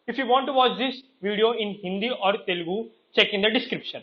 If you want to watch this video in Hindi or Telugu, check in the description.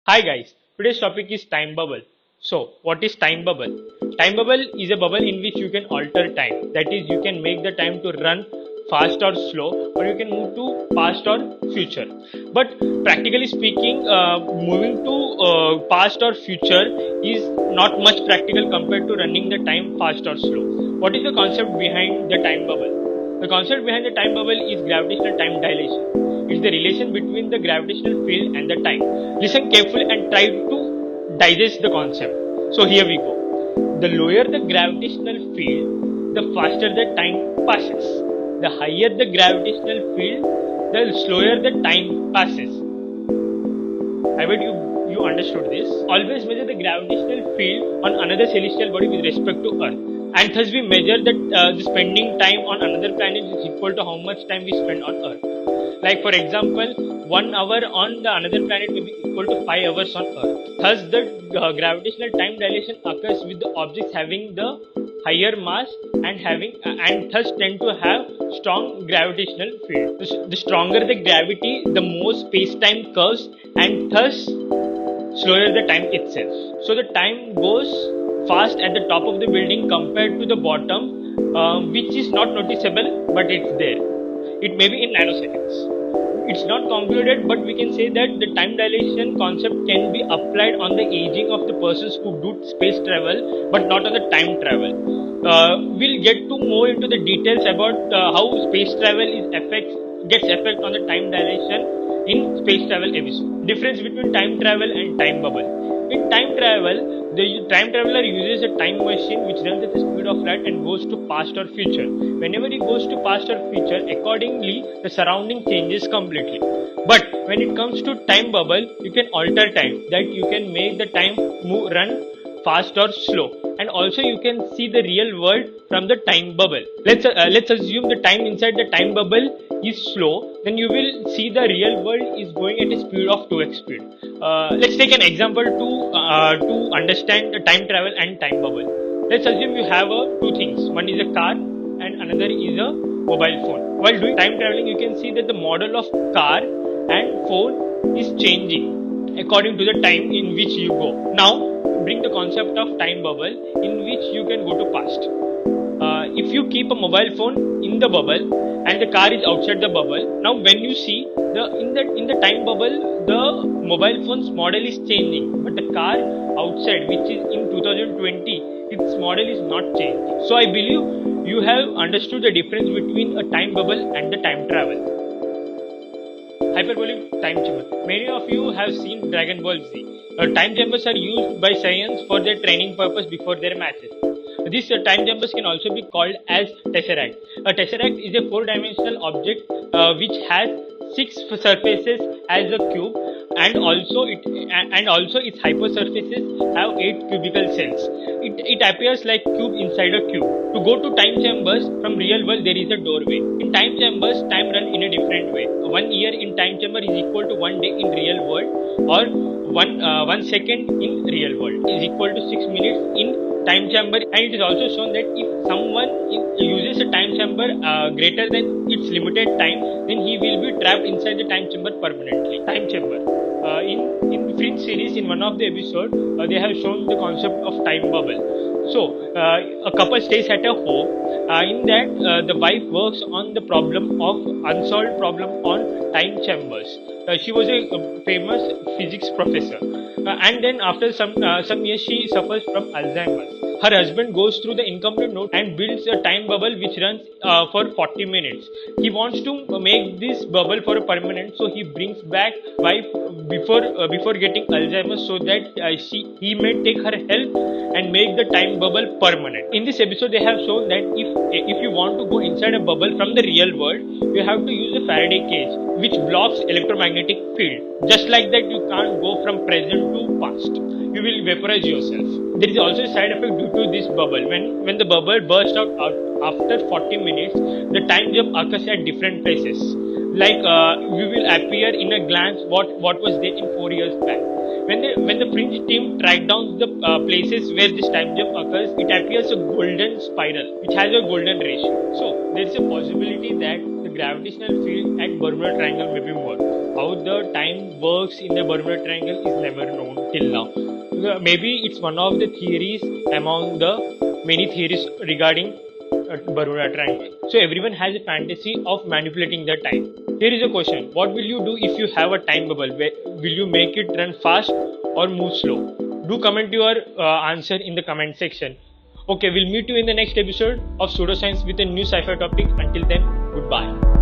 Hi guys, today's topic is time bubble. So, what is time bubble? Time bubble is a bubble in which you can alter time. That is, you can make the time to run fast or slow, or you can move to past or future. But practically speaking, moving to past or future is not much practical compared to running the time fast or slow. What is the concept behind the time bubble? The concept behind the time bubble is gravitational time dilation. It's the relation between the gravitational field and the time. Listen carefully and try to digest the concept. So here we go. The lower the gravitational field, the faster the time passes. The higher the gravitational field, the slower the time passes. I bet you understood this. Always measure the gravitational field on another celestial body with respect to Earth. And thus we measure that the spending time on another planet is equal to how much time we spend on Earth. Like for example, 1 hour on the another planet may be equal to 5 hours on Earth. Thus the gravitational time dilation occurs with the objects having the higher mass and thus tend to have strong gravitational field. The stronger the gravity, the more space-time curves and thus slower the time itself. So the time goes fast at the top of the building compared to the bottom, which is not noticeable but it's there. It may be in nanoseconds. It's not computed, but we can say that the time dilation concept can be applied on the aging of the persons who do space travel, but not on the time travel. We'll get to more into the details about how space travel gets effect on the time dilation in space travel episode. Difference between time travel and time bubble. In time travel, the time traveler uses a time machine which runs at the speed of light and goes to past or future. Whenever he goes to past or future, accordingly the surrounding changes completely. But when it comes to time bubble, you can alter time. That you can make the time run fast or slow, and also you can see the real world from the time bubble. Let's assume the time inside the time bubble is slow, then you will see the real world is going at a speed of 2x speed. Let's take an example to understand the time travel and time bubble. Let's assume you have two things. One is a car and another is a mobile phone. While doing time traveling, you can see that the model of car and phone is changing according to the time in which you go. Now bring the concept of time bubble in which you can go to past. If you keep a mobile phone in the bubble and the car is outside the bubble, now when you see in the time bubble, the mobile phone's model is changing, but the car outside, which is in 2020, its model is not changing. So I believe you have understood the difference between a time bubble and the time travel. Hyperbolic time chamber. Many of you have seen Dragon Ball Z. Time chambers are used by Saiyans for their training purpose before their matches. These time chambers can also be called as tesseract. A tesseract is a 4-dimensional object which has 6 surfaces as a cube, and also its hypersurfaces have 8 cubical cells. It appears like cube inside a cube. To go to time chambers from real world, there is a doorway. In time chambers, time runs in a different way. 1 year in time chamber is equal to 1 day in real world, or 1 second in real world is equal to 6 minutes in time chamber. And it is also shown that if someone uses a time chamber greater than its limited time, then he will be trapped inside the time chamber permanently. Time chamber. In Fringe series, in one of the episodes, they have shown the concept of time bubble. So a couple stays at a home. In that, the wife works on the problem of unsolved problem on time chambers. She was a famous physics professor, and then after some years she suffers from Alzheimer's. Her husband goes through the incomplete note and builds a time bubble which runs for 40 minutes. He wants to make this bubble for a permanent, so he brings back wife before getting Alzheimer's, so that he may take her health and make the time bubble permanent. In this episode, they have shown that if you want to go inside a bubble from the real world, you have to use a Faraday cage which blocks electromagnetic field. Just like that, you can't go from present to past. You will vaporize yourself. There is also a side effect due to this bubble. When the bubble bursts out after 40 minutes, the time jump occurs at different places. Like we will appear in a glance what was there in 4 years back. When the fringe team track down the places where this time jump occurs, it appears a golden spiral which has a golden ratio. So there is a possibility that the gravitational field at Bermuda Triangle may be more. How the time works in the Bermuda Triangle is never known till now. Maybe it's one of the theories among the many theories regarding Bermuda Triangle. So everyone has a fantasy of manipulating the time. Here is a question: what will you do if you have a time bubble? Will you make it run fast or move slow? Do comment your answer in the comment section. Okay, we'll meet you in the next episode of Pseudoscience with a new sci-fi topic. Until then, goodbye.